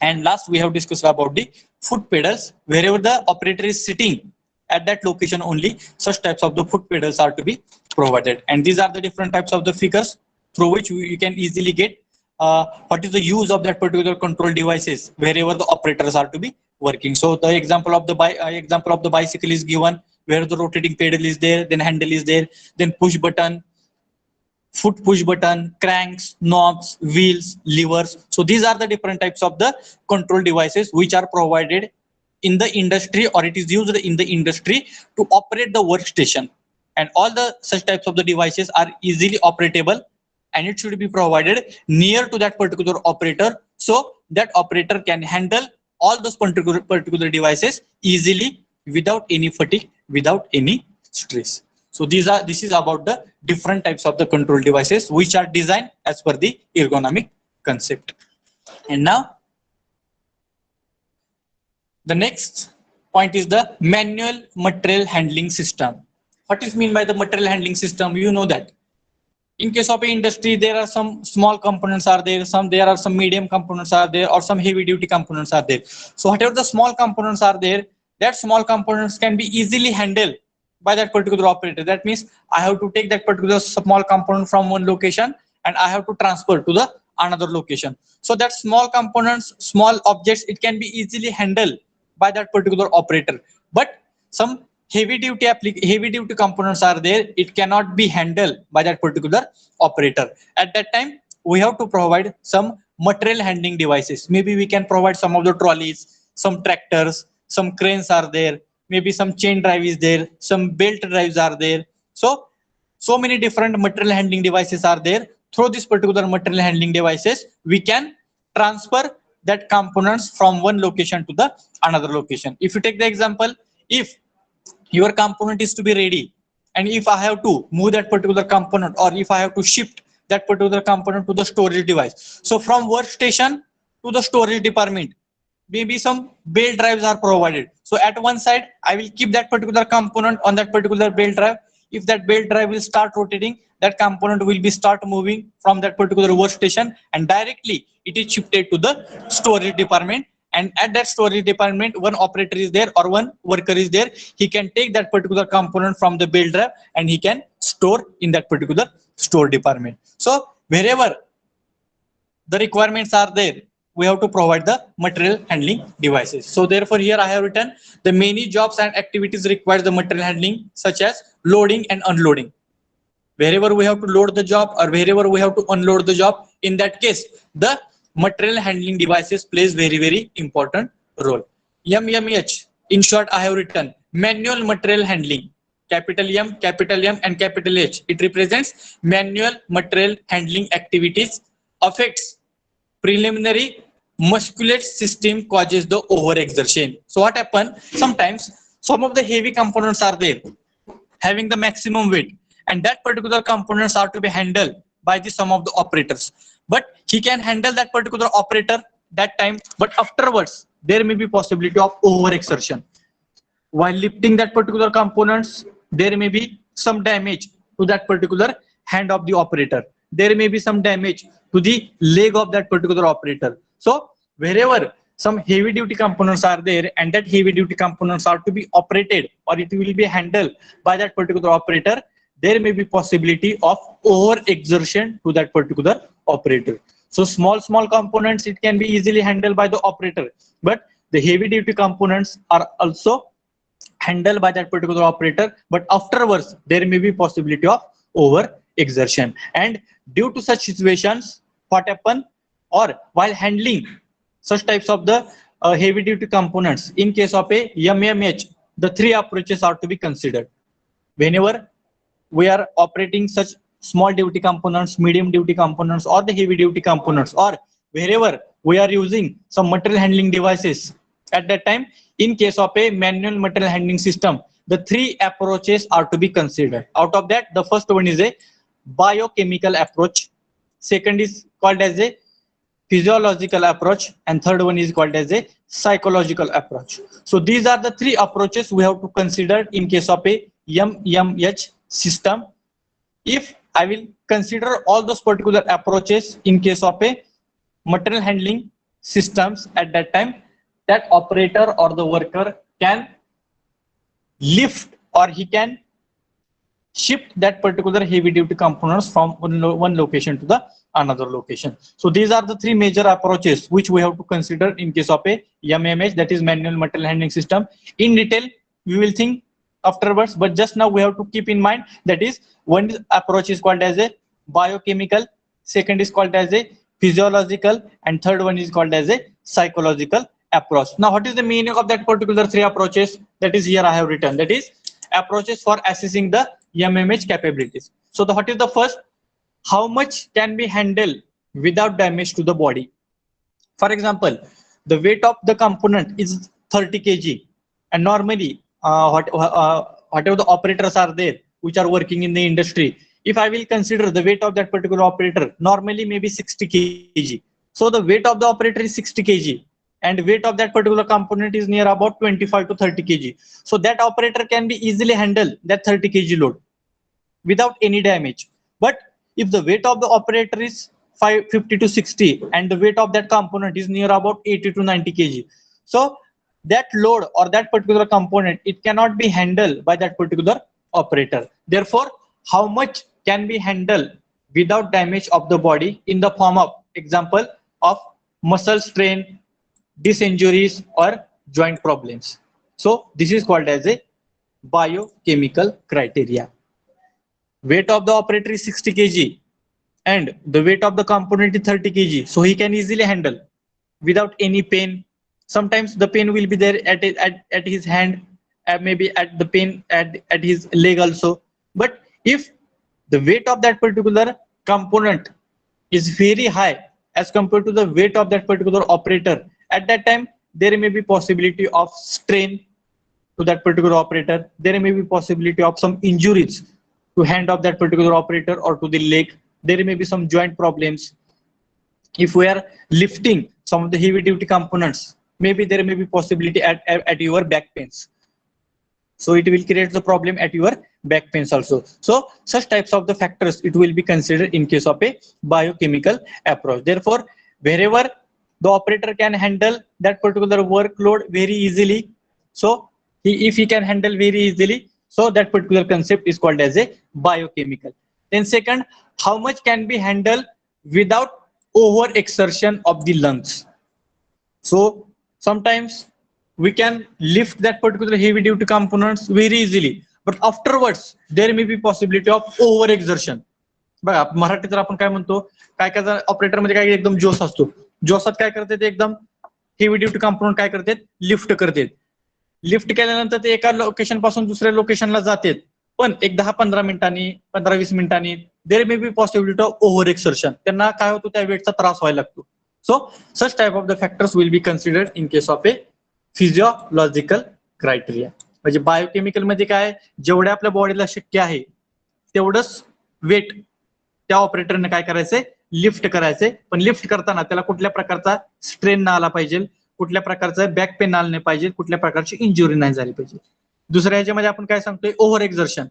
And last we have discussed about the foot pedals. Wherever the operator is sitting at that location only, such types of the foot pedals are to be provided. And these are the different types of the figures through which you can easily get what is the use of that particular control devices wherever the operators are to be working. So the example of the bicycle is given, where the rotating pedal is there, then handle is there, then push button, foot push button, cranks, knobs, wheels, levers. So these are the different types of the control devices which are provided in the industry, or it is used in the industry to operate the workstation. And all the such types of the devices are easily operatable, and it should be provided near to that particular operator, so that operator can handle all those particular devices easily without any fatigue, without any stress. So this is about the different types of the control devices which are designed as per the ergonomic concept. And now the next point is the manual material handling system. What is mean by the material handling system? You know that in case of industry, there are some small components are there, there are some medium components are there, or some heavy duty components are there. So whatever the small components are there, that small components can be easily handled by that particular operator. That means I have to take that particular small component from one location and I have to transfer to the another location. So that small components, small objects, it can be easily handled by that particular operator. But some heavy duty components are there, it cannot be handled by that particular operator. At that time, we have to provide some material handling devices. Maybe we can provide some of the trolleys, some tractors, some cranes are there, maybe some chain drive is there, some belt drives are there. So many different material handling devices are there. Through this particular material handling devices, we can transfer that components from one location to the another location. If you take the example, if your component is to be ready, and if I have to move that particular component, or if I have to shift that particular component to the storage device, so from workstation to the storage department, maybe some belt drives are provided. So at one side, I will keep that particular component on that particular belt drive. If that belt drive will start rotating, that component will be start moving from that particular workstation, and directly it is shifted to the storage department. And at that storage department, one operator is there or one worker is there. He can take that particular component from the belt drive and he can store in that particular store department. So wherever the requirements are there, we have to provide the material handling devices. So therefore here I have written the many jobs and activities require the material handling, such as loading and unloading. Wherever we have to load the job or wherever we have to unload the job, in that case, the material handling devices plays very important role. MEH, in short, I have written manual material handling. Capital M, and capital H. It represents manual material handling activities, affects preliminary musculate system, causes the overexertion. So what happens? Sometimes some of the heavy components are there having the maximum weight, and that particular components are to be handled by the some of the operators. But he can handle that particular operator that time, but afterwards there may be possibility of overexertion. While lifting that particular components, there may be some damage to that particular hand of the operator. There may be some damage to the leg of that particular operator. So wherever some heavy duty components are there, and that heavy duty components are to be operated or it will be handled by that particular operator, there may be possibility of overexertion to that particular operator. So small components, it can be easily handled by the operator, but the heavy duty components are also handled by that particular operator, but afterwards there may be possibility of over exertion. And due to such situations, what happen, or while handling such types of the heavy duty components in case of a MMH, the three approaches are to be considered. Whenever we are operating such small duty components, medium duty components, or the heavy duty components, or wherever we are using some material handling devices, at that time, in case of a manual material handling system, the three approaches are to be considered. Out of that, the first one is a biochemical approach, second is called as a physiological approach, and third one is called as a psychological approach. So these are the three approaches we have to consider in case of a MMH system. If I will consider all those particular approaches in case of a material handling systems, at that time, that operator or the worker can lift or he can shift that particular heavy duty components from one location to the another location. So these are the three major approaches which we have to consider in case of a MMH, that is manual material handling system. In detail, we will think afterwards, but just now we have to keep in mind that is one approach is called as a biochemical, second is called as a physiological, and third one is called as a psychological approach. Now, what is the meaning of that particular three approaches? That is here I have written, that is approaches for assessing the MMH capabilities. So what is the first? How much can be handled without damage to the body? For example, the weight of the component is 30 kg, and normally whatever the operators are there which are working in the industry, if I will consider the weight of that particular operator, normally maybe 60 kg. So the weight of the operator is 60 kg, and weight of that particular component is near about 25 to 30 kg. So that operator can be easily handle that 30 kg load without any damage. But if the weight of the operator is 50 to 60 and the weight of that component is near about 80 to 90 kg, so that load or that particular component, it cannot be handled by that particular operator. Therefore, how much can be handled without damage of the body in the form of example of muscle strain, disc injuries, or joint problems. So this is called as a biochemical criteria. Weight of the operator is 60 kg and the weight of the component is 30 kg, so he can easily handle without any pain. Sometimes the pain will be there at his hand, maybe at the pain at his leg also. But if the weight of that particular component is very high as compared to the weight of that particular operator, at that time there may be possibility of strain to that particular operator. There may be possibility of some injuries to hand of that particular operator or to the leg. There may be some joint problems. If we are lifting some of the heavy duty components, maybe there may be possibility at your back pains. So it will create the problem at your back pains also. So such types of the factors it will be considered in case of a biochemical approach. Therefore, wherever the operator can handle that particular workload very easily, so if he can handle very easily, so that particular concept is called as a biochemical. Then second, how much can be handled without over exertion of the lungs? So sometimes we can lift that particular heavy duty components very easily, but afterwards there may be possibility of over exertion. बघा मराठीत आपण काय म्हणतो, काय काय operator मध्ये काय एकदम जोश असतो, जोशात काय करतात एकदम हेवी ड्युटी कंपोनंट काय करतात लिफ्ट करतात. लिफ्ट केल्यानंतर ते एका लोकेशन पासून दुसऱ्या लोकेशनला जातात, पण एक 10-15 मिनिटांनी 15-20 मिनिटांनी there may be possibility of over exertion, त्यांना काय होतो त्या वेटचा त्रास व्हायला लागतो. So such type of the factors will be considered in case of a physiological criteria. म्हणजे बायोकेमिकल मध्ये काय, जेवढ्या आपल्या बॉडीला शक्य आहे तेवढंच वेट त्या ऑपरेटरने काय करायचंय लिफ्ट करायचंय, पण लिफ्ट करताना त्याला कुठल्या प्रकारचा स्ट्रेन ना आला पाहिजे, कुठल्या प्रकारचं बॅक पेन आलं नाही पाहिजे, कुठल्या प्रकारची इंजुरी नाही झाली पाहिजे. दुसऱ्या ह्याच्यामध्ये आपण काय सांगतोय over exertion.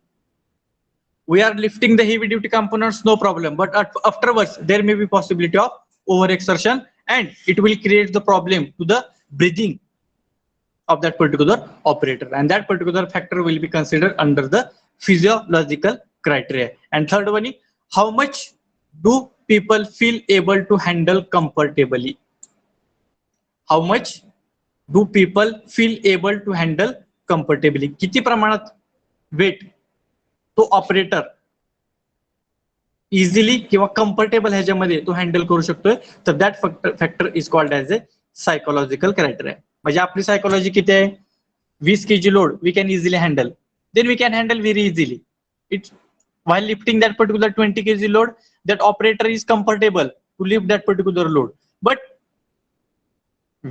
We are lifting the heavy duty components no problem, but afterwards there may be possibility of over exertion and it will create the problem to the breathing of that particular operator, and that particular factor will be considered under the physiological criteria. And third one is how much do people feel able to handle comfortably? How much do people feel able to handle comfortably? किती प्रमाणात wait तो operator easily किंवा comfortable ह्याच्यामध्ये तो handle करू शकतोय, तर that factor is called as a psychological criteria. म्हणजे आपली सायकोलॉजी किती आहे, 20 kg load we can easily handle, then we can handle very easily. It's while lifting that particular 20 kg load, that operator is comfortable to lift that particular load. But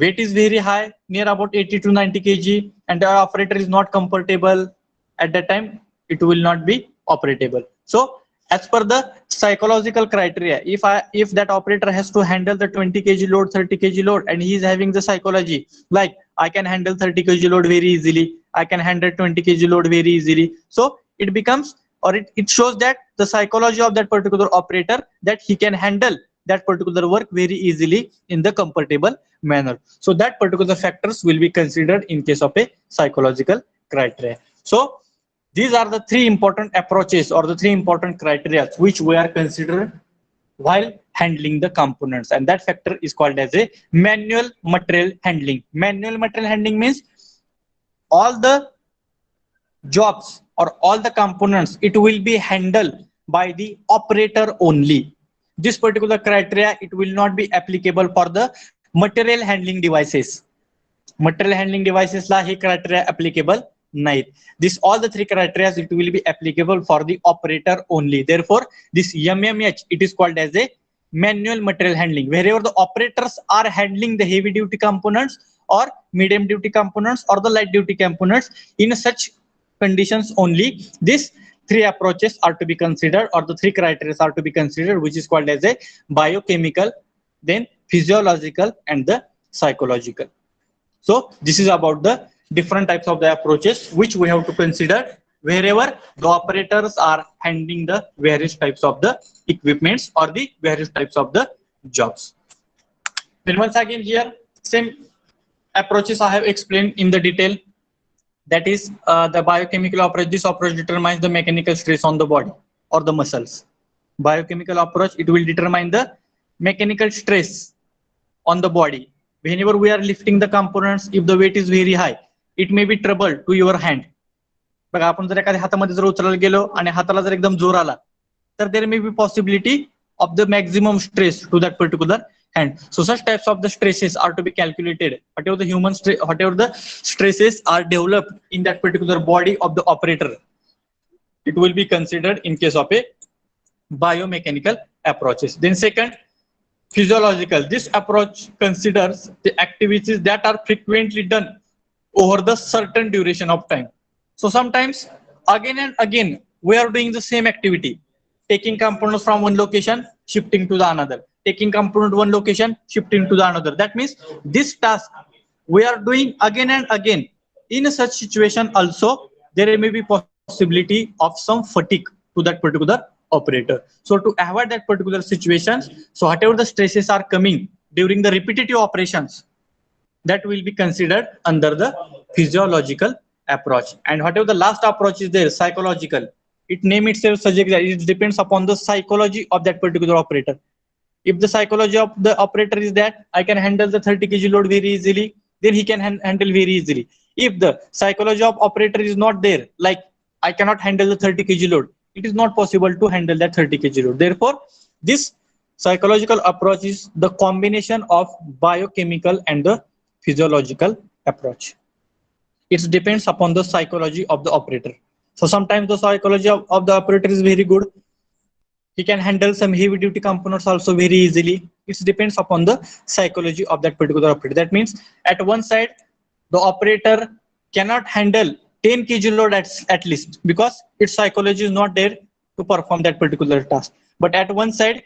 weight is very high, near about 80 to 90 kg, and the operator is not comfortable at that time, it will not be operable. So as per the psychological criteria, if that operator has to handle the 20 kg load, 30 kg load, and he is having the psychology like I can handle 30 kg load very easily, I can handle 20 kg load very easily, so it becomes, or it shows that the psychology of that particular operator, that he can handle that particular work very easily in the comfortable manner. So that particular factors will be considered in case of a psychological criteria. So these are the three important approaches or the three important criteria which we are considering while handling the components, and that factor is called as a manual material handling. Manual material handling means all the jobs or all the components, it will be handled by the operator only. This particular criteria, it will not be applicable for the material handling devices. Material handling devices la he criteria applicable nahi. This all the three criteria, it will be applicable for the operator only. Therefore this MMH, it is called as a manual material handling. Wherever the operators are handling the heavy duty components or medium duty components or the light duty components, in such conditions only these three approaches are to be considered, or the three criteria are to be considered, which is called as a biochemical, then physiological, and the psychological. So this is about the different types of the approaches which we have to consider wherever the operators are handling the various types of the equipments or the various types of the jobs. Then once again here, same approaches I have explained in the detail. That is the biochemical approach. This approach determines the mechanical stress on the body or the muscles. Biochemical approach, it will determine the mechanical stress on the body. Whenever we are lifting the components, if the weight is very high, it may be trouble to your hand. बघा आपण जर एखाद्या हातामध्ये जर उचलायला गेलो आणि हाताला जर एकदम जोर आला, तर there may be possibility of the maximum stress to that particular hand. So such types of the stresses are to be calculated. Whatever the human stress, whatever the stresses are developed in that particular body of the operator, it will be considered in case of a biomechanical approaches. Then second, physiological. This approach considers the activities that are frequently done over the certain duration of time. So sometimes again and again we are doing the same activity, taking components from one location, shifting to the another, taking component one location, shifting to the another. That means this task we are doing again and again. In such situation also there may be possibility of some fatigue to that particular operator. So to avoid that particular situations, so whatever the stresses are coming during the repetitive operations, that will be considered under the physiological approach. And whatever the last approach is there, psychological, it name itself suggests that it depends upon the psychology of that particular operator. If the psychology of the operator is that I can handle the 30 kg load very easily, then he can handle very easily. If the psychology of operator is not there, like I cannot handle the 30 kg load, it is not possible to handle that 30 kg load. Therefore, this psychological approach is the combination of biochemical and the physiological approach. It depends upon the psychology of the operator. So sometimes the psychology of the operator is very good. He can handle some heavy duty components also very easily. It depends upon the psychology of that particular operator. That means at one side, the operator cannot handle 10 kg load at least, because its psychology is not there to perform that particular task. But at one side,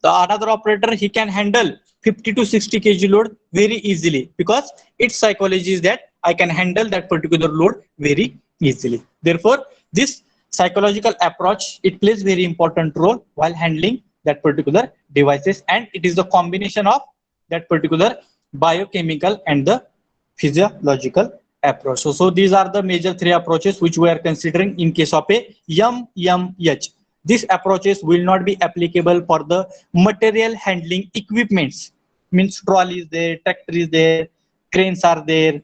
the another operator, he can handle 50 to 60 kg load very easily, because its psychology is that I can handle that particular load very easily. Therefore, this psychological approach, it plays very important role while handling that particular devices, and it is the combination of that particular biochemical and the physiological approach. So these are the major three approaches which we are considering in case of a MMH. These approaches will not be applicable for the material handling equipments. Means trolley is there, tractor is there, cranes are there,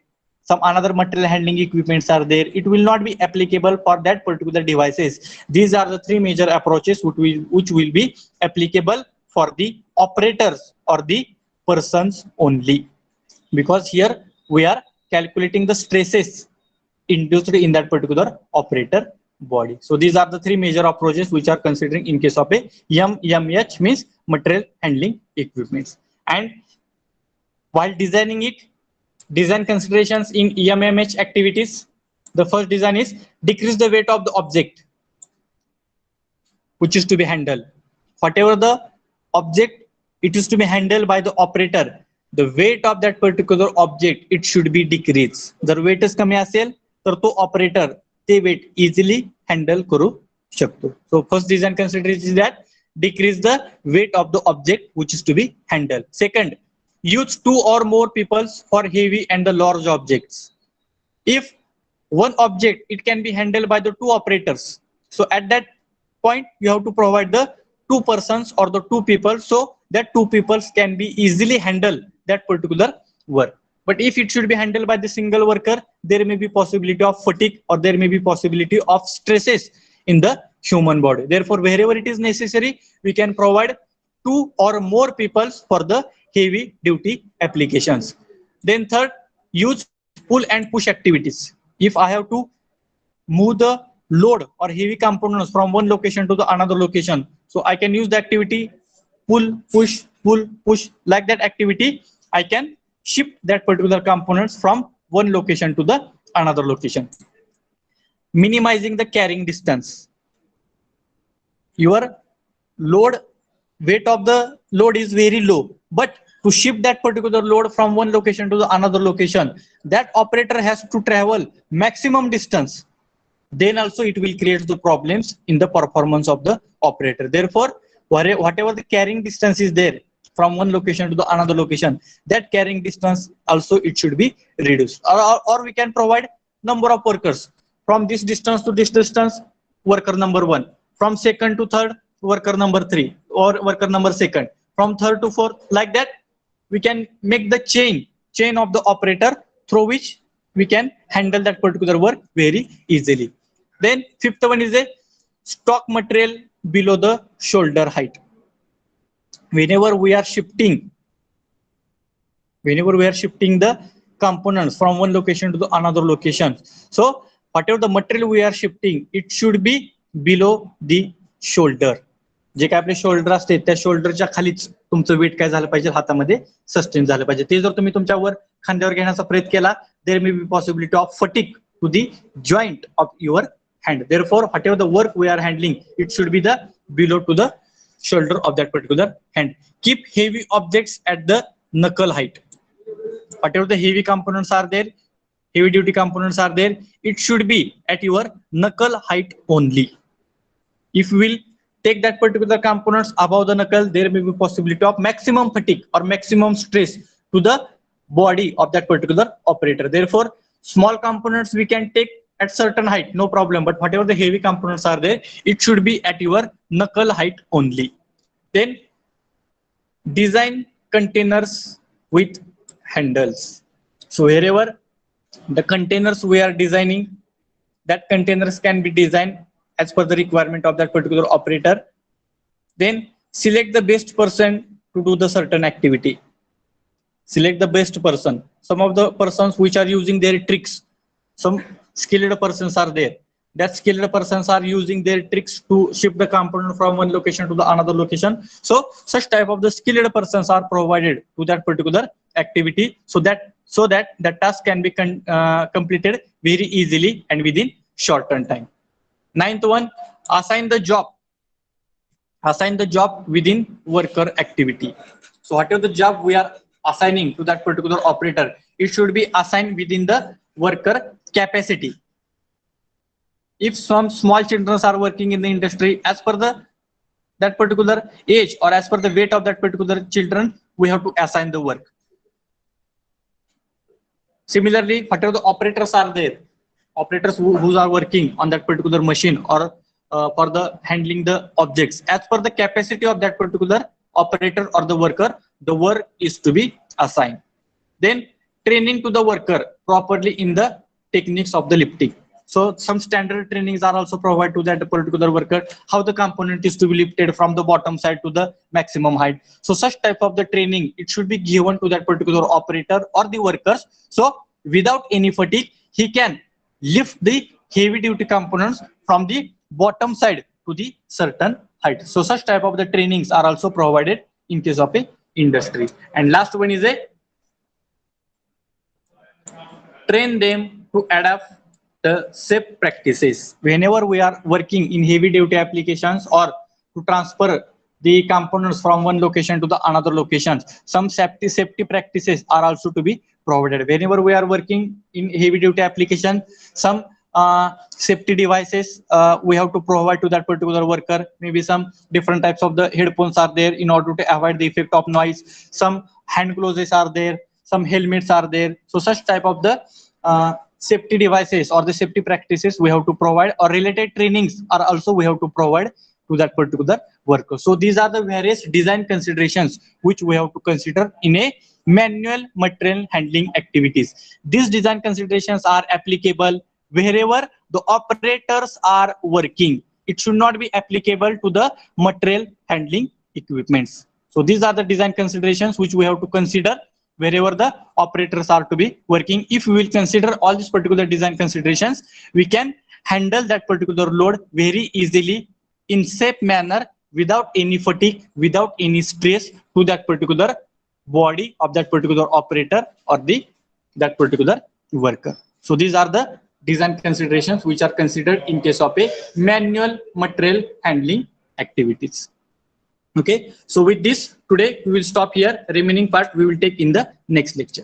some another material handling equipments are there, it will not be applicable for that particular devices. These are the three major approaches which will be applicable for the operators or the persons only, because here we are calculating the stresses induced in that particular operator body. So these are the three major approaches which are considering in case of a MMH, means material handling equipments. And while designing it, design considerations in EMMH activities, the first design is decrease the weight of the object which is to be handled. Whatever the object it is to be handled by the operator, the weight of that particular object it should be decreased. जर वेटच कमी असेल तर तो operator ते wait easily handle करू शकतो. So first design consideration is that decrease the weight of the object which is to be handled. Second, use 2 or more people for heavy and the large objects. If one object it can be handled by the 2 operators, so at that point you have to provide the 2 persons or the 2 people, so that 2 people can be easily handle that particular work. But if it should be handled by the single worker, there may be possibility of fatigue or there may be possibility of stresses in the human body. Therefore, wherever it is necessary, we can provide 2 or more people for the heavy duty applications. Then third, use pull and push activities. If I have to move the load or heavy components from one location to the another location, so I can use the activity pull, push, like that activity. I can shift that particular components from one location to the another location. Minimizing the carrying distance. Your load, weight of the load is very low, but to shift that particular load from one location to the another location, that operator has to travel maximum distance. Then also it will create the problems in the performance of the operator. Therefore, whatever the carrying distance is there from one location to the another location, that carrying distance also it should be reduced. Or we can provide number of workers from this distance to this distance, worker number 1, from second to third, worker number 3, or worker number second, from third to fourth, like that we can make the chain of the operator through which we can handle that particular work very easily. Then fifth one is a stock material below the shoulder height. Whenever we are shifting the components from one location to the another location, so whatever the material we are shifting, it should be below the shoulder. जे काय आपले shoulder असते त्या शोल्डरच्या खालीच तुमचं wait काय झालं पाहिजे, हातामध्ये सस्टेन झालं पाहिजे. ते जर तुम्ही तुमच्यावर खांद्यावर घेण्याचा प्रयत्न केला, there may be possibility of fatigue to the joint of your hand. Therefore, whatever the work we are handling, it should be the below to the shoulder of that particular hand. Keep heavy objects at the knuckle height. Whatever the heavy components are there, heavy duty components are there, it should be at your knuckle height only. If we will take that particular components above the knuckle, there may be possibility of maximum fatigue or maximum stress to the body of that particular operator. Therefore, small components we can take at certain height, no problem, but whatever the heavy components are there, it should be at your knuckle height only. Then design containers with handles. So wherever the containers we are designing, that containers can be designed as per the requirement of that particular operator. Then select the best person to do the certain activity. Select the best person. Some of the persons which are using their tricks, some skilled persons are there. That skilled persons are using their tricks to shift the component from one location to the another location. So such type of the skilled persons are provided to that particular activity, so that the task can be completed very easily and within shortened time. Ninth one, assign the job within worker activity. So whatever the job we are assigning to that particular operator, it should be assigned within the worker capacity. If some small children are working in the industry, as per that particular age or as per the weight of that particular children, we have to assign the work. Similarly, whatever the operators are there, operators who are working on that particular machine or for the handling the objects, as per the capacity of that particular operator or the worker, the work is to be assigned. Then training to the worker. properly in the techniques of the lifting. So some standard trainings are also provided to that particular worker, how the component is to be lifted from the bottom side to the maximum height. So such type of the training, it should be given to that particular operator or the workers. So without any fatigue, he can lift the heavy duty components from the bottom side to the certain height. So such type of the trainings are also provided in case of a industry. And last one is a train them to adapt the safe practices. Whenever we are working in heavy duty applications or to transfer the components from one location to the another location, some safety practices are also to be provided. Whenever we are working in heavy duty application, some safety devices we have to provide to that particular worker. Maybe some different types of the headphones are there in order to avoid the effect of noise. Some hand gloves are there, some helmets are there. So such type of the safety devices or the safety practices we have to provide, or related trainings are also we have to provide to that particular worker. So these are the various design considerations which we have to consider in a manual material handling activities. These design considerations are applicable wherever the operators are working. It should not be applicable to the material handling equipments. So these are the design considerations which we have to consider wherever the operators are to be working. If we will consider all these particular design considerations, we can handle that particular load very easily in safe manner, without any fatigue, without any stress to that particular body of that particular operator or that particular worker. So these are the design considerations which are considered in case of a manual material handling activities. Okay, so with this, today we will stop here. Remaining part we will take in the next lecture.